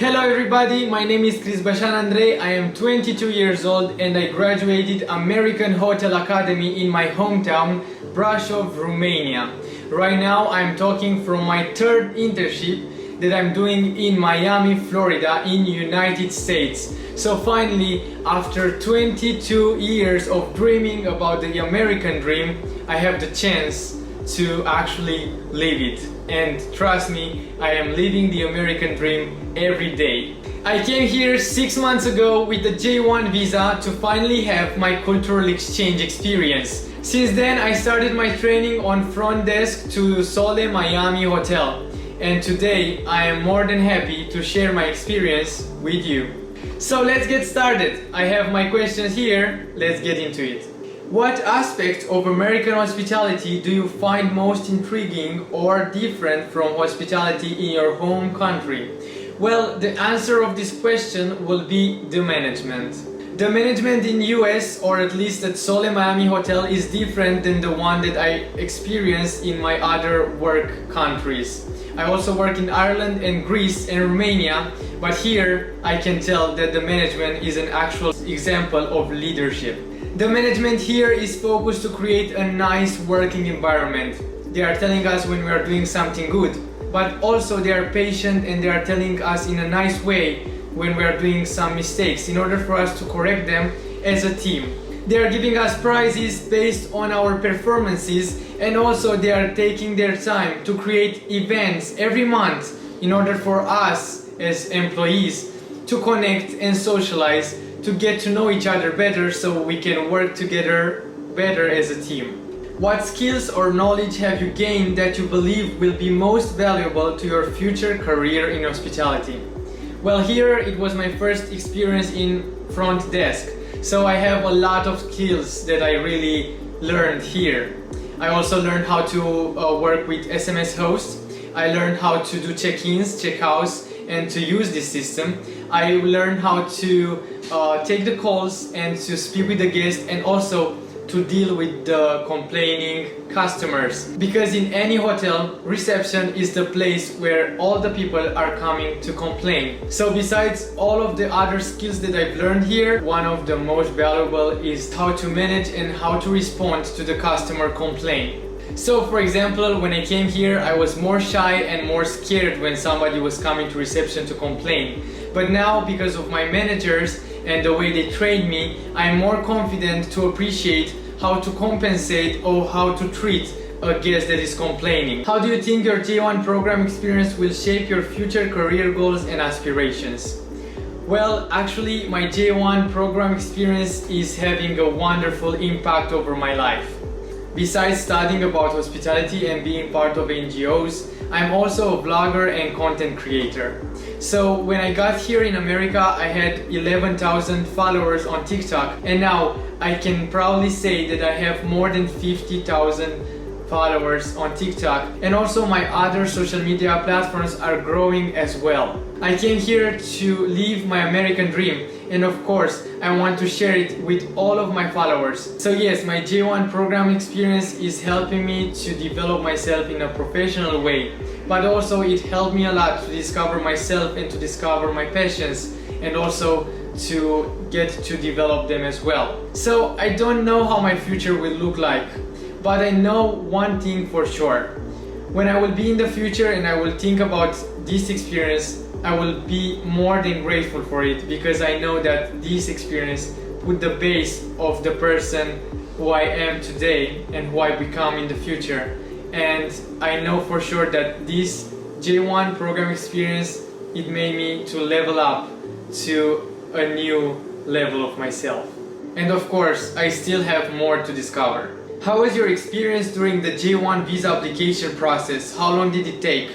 Hello everybody, my name is Crizbasan Andrei, I am 22 years old and I graduated American Hotel Academy in my hometown, Brașov, Romania. Right now I'm talking from my third internship that I'm doing in Miami, Florida in United States. So finally, after 22 years of dreaming about the American dream, I have the chance to actually live it. And trust me, I am living the American dream every day. I came here 6 months ago with the J1 visa to finally have my cultural exchange experience. Since then, I started my training on front desk to Sole Miami Hotel. And today, I am more than happy to share my experience with you. So let's get started. I have my questions here. Let's get into it. What aspect of American hospitality do you find most intriguing or different from hospitality in your home country? Well, the answer of this question will be the management. The management in US, or at least at Sole Miami Hotel, is different than the one that I experienced in my other work countries. I also work in Ireland and Greece and Romania, but here I can tell that the management is an actual example of leadership. The management here is focused to create a nice working environment. They are telling us when we are doing something good, but also they are patient and they are telling us in a nice way when we are doing some mistakes in order for us to correct them as a team. They are giving us prizes based on our performances, and also they are taking their time to create events every month in order for us as employees to connect and socialize, to get to know each other better so we can work together better as a team. What skills or knowledge have you gained that you believe will be most valuable to your future career in hospitality? Well, here it was my first experience in front desk, so I have a lot of skills that I really learned here. I also learned how to work with SMS hosts. I learned how to do check-ins, check-outs, and to use this system. I learned how to take the calls and to speak with the guests, and also to deal with the complaining customers. Because in any hotel, reception is the place where all the people are coming to complain. So besides all of the other skills that I've learned here, one of the most valuable is how to manage and how to respond to the customer complaint. So for example, when I came here, I was more shy and more scared when somebody was coming to reception to complain. But now, because of my managers and the way they trained me, I'm more confident to appreciate how to compensate or how to treat a guest that is complaining. How do you think your J1 program experience will shape your future career goals and aspirations? Well, actually, my J1 program experience is having a wonderful impact over my life. Besides studying about hospitality and being part of NGOs, I'm also a vlogger and content creator. So when I got here in America, I had 11,000 followers on TikTok, and now I can proudly say that I have more than 50,000 followers on TikTok, and also my other social media platforms are growing as well. I came here to live my American dream, and of course I want to share it with all of my followers. So yes, my J1 program experience is helping me to develop myself in a professional way, but also it helped me a lot to discover myself and to discover my passions, and also to get to develop them as well. So I don't know how my future will look like, but I know one thing for sure. When I will be in the future and I will think about this experience, I will be more than grateful for it, because I know that this experience put the base of the person who I am today and who I become in the future. And I know for sure that this J1 program experience, it made me to level up to a new level of myself. And of course, I still have more to discover. How was your experience during the J1 visa application process? How long did it take?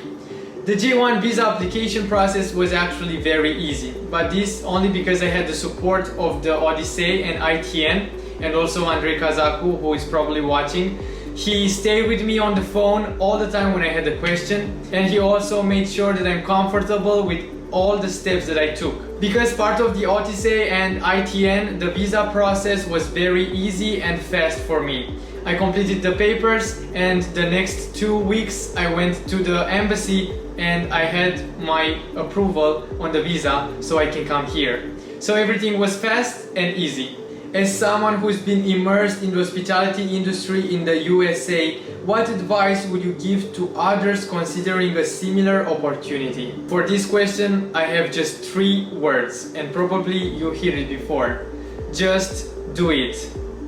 The J1 visa application process was actually very easy, but this only because I had the support of the Odyssey and ITN, and also Andrei Crizbasan, who is probably watching. He stayed with me on the phone all the time when I had a question, and he also made sure that I'm comfortable with all the steps that I took. Because part of the Odyssey and ITN, the visa process was very easy and fast for me. I completed the papers, and the next 2 weeks I went to the embassy and I had my approval on the visa so I can come here. So everything was fast and easy. As someone who's been immersed in the hospitality industry in the USA, what advice would you give to others considering a similar opportunity? For this question, I have just 3 words, and probably you heard it before. Just do it.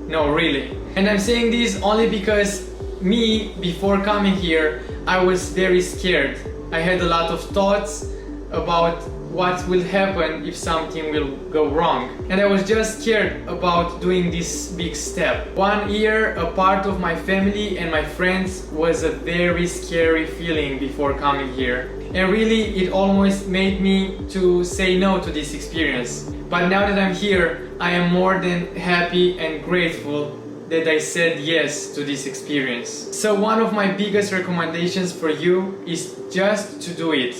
No, really. And I'm saying this only because me, before coming here, I was very scared. I had a lot of thoughts about what will happen if something will go wrong. And I was just scared about doing this big step. 1 year apart of my family and my friends was a very scary feeling before coming here. And really, it almost made me to say no to this experience. But now that I'm here, I am more than happy and grateful that I said yes to this experience. So one of my biggest recommendations for you is just to do it.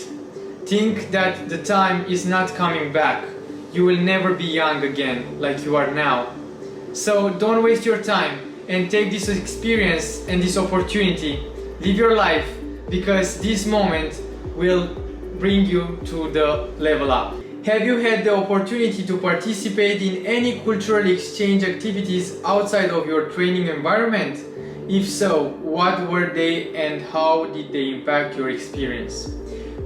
Think that the time is not coming back. You will never be young again like you are now. So don't waste your time and take this experience and this opportunity. Live your life, because this moment will bring you to the level up. Have you had the opportunity to participate in any cultural exchange activities outside of your training environment? If so, what were they and how did they impact your experience?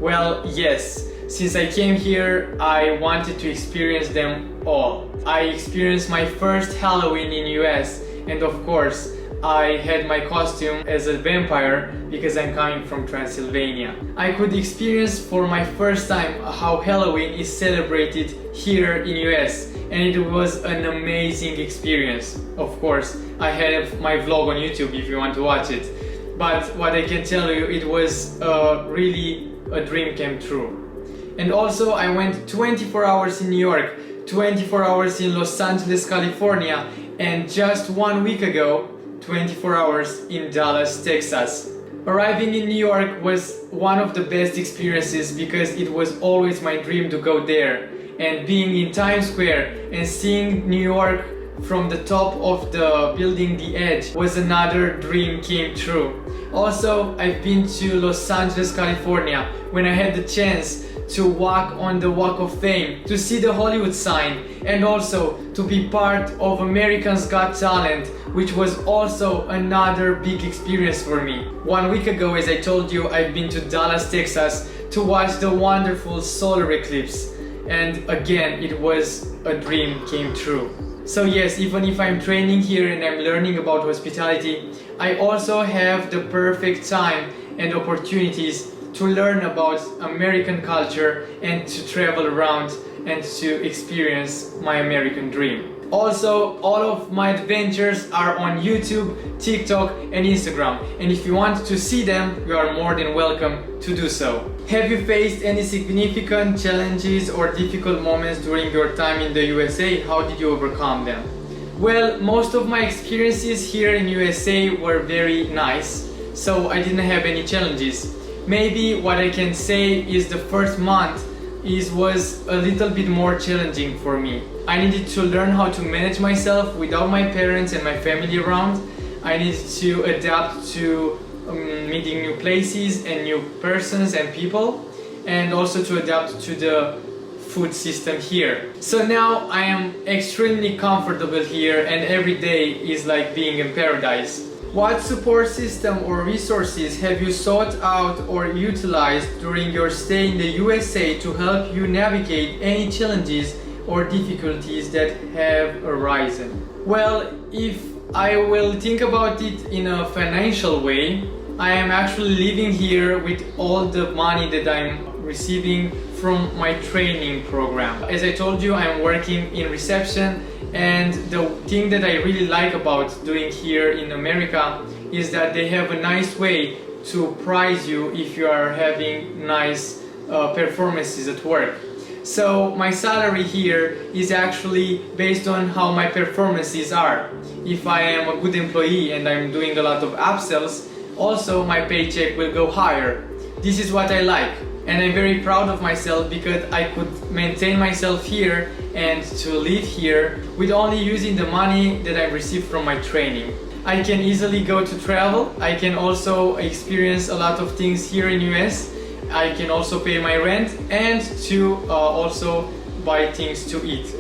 Well, yes, since I came here, I wanted to experience them all. I experienced my first Halloween in US, and of course, I had my costume as a vampire because I'm coming from Transylvania. I could experience for my first time how Halloween is celebrated here in US, and it was an amazing experience. Of course, I have my vlog on YouTube if you want to watch it. But what I can tell you, it was really a dream came true. And also I went 24 hours in New York, 24 hours in Los Angeles, California, and just 1 week ago, 24 hours in Dallas, Texas. Arriving in New York was one of the best experiences because it was always my dream to go there. And being in Times Square and seeing New York from the top of the building, The Edge, was another dream came true. Also, I've been to Los Angeles, California, when I had the chance to walk on the Walk of Fame, to see the Hollywood sign, and also to be part of America's Got Talent, which was also another big experience for me. 1 week ago, as I told you, I've been to Dallas, Texas to watch the wonderful solar eclipse. And again, it was a dream came true. So yes, even if I'm training here and I'm learning about hospitality, I also have the perfect time and opportunities to learn about American culture and to travel around and to experience my American dream. Also, all of my adventures are on YouTube, TikTok and Instagram, and if you want to see them, you are more than welcome to do so. Have you faced any significant challenges or difficult moments during your time in the USA? How did you overcome them? Well, most of my experiences here in USA were very nice, so I didn't have any challenges. Maybe what I can say is the first month was a little bit more challenging for me. I needed to learn how to manage myself without my parents and my family around. I needed to adapt to meeting new places and new persons and people, and also to adapt to the food system here. So now I am extremely comfortable here, and every day is like being in paradise. What support system or resources have you sought out or utilized during your stay in the USA to help you navigate any challenges or difficulties that have arisen? Well, if I will think about it in a financial way, I am actually living here with all the money that I'm receiving from my training program. As I told you, I'm working in reception, and the thing that I really like about doing here in America is that they have a nice way to prize you if you are having nice performances at work. So my salary here is actually based on how my performances are. If I am a good employee and I'm doing a lot of upsells, also my paycheck will go higher. This is what I like, and I'm very proud of myself because I could maintain myself here and to live here with only using the money that I received from my training. I can easily go to travel. I can also experience a lot of things here in US. I can also pay my rent and to also buy things to eat.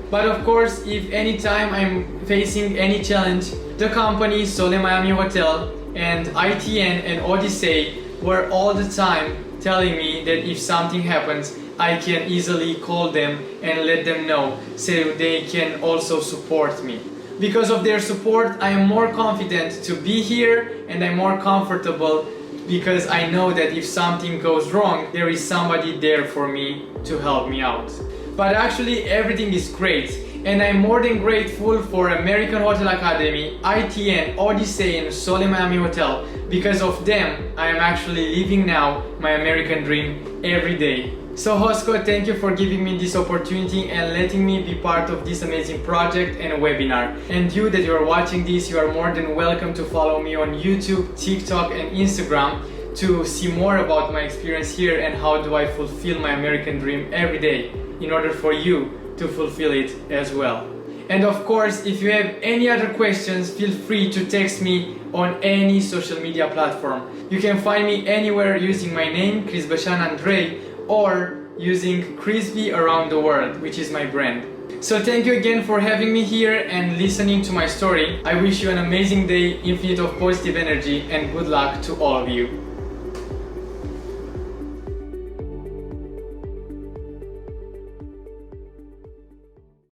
But of course, if anytime I'm facing any challenge, the company Sole Miami Hotel and ITN and Odyssey were all the time telling me that if something happens, I can easily call them and let them know so they can also support me. Because of their support, I am more confident to be here and I'm more comfortable because I know that if something goes wrong, there is somebody there for me to help me out. But actually everything is great and I'm more than grateful for American Hotel Academy, ITN, Odyssey and Sole Miami Hotel. Because of them, I am actually living now my American dream every day. So Hosko, thank you for giving me this opportunity and letting me be part of this amazing project and webinar. And you that you are watching this, you are more than welcome to follow me on YouTube, TikTok and Instagram to see more about my experience here and how do I fulfill my American dream every day in order for you to fulfill it as well. And of course, if you have any other questions, feel free to text me on any social media platform. You can find me anywhere using my name, Crizbasan Andrei, or using Crizby Around the World, which is my brand. So thank you again for having me here and listening to my story. I wish you an amazing day, infinite of positive energy, and good luck to all of you.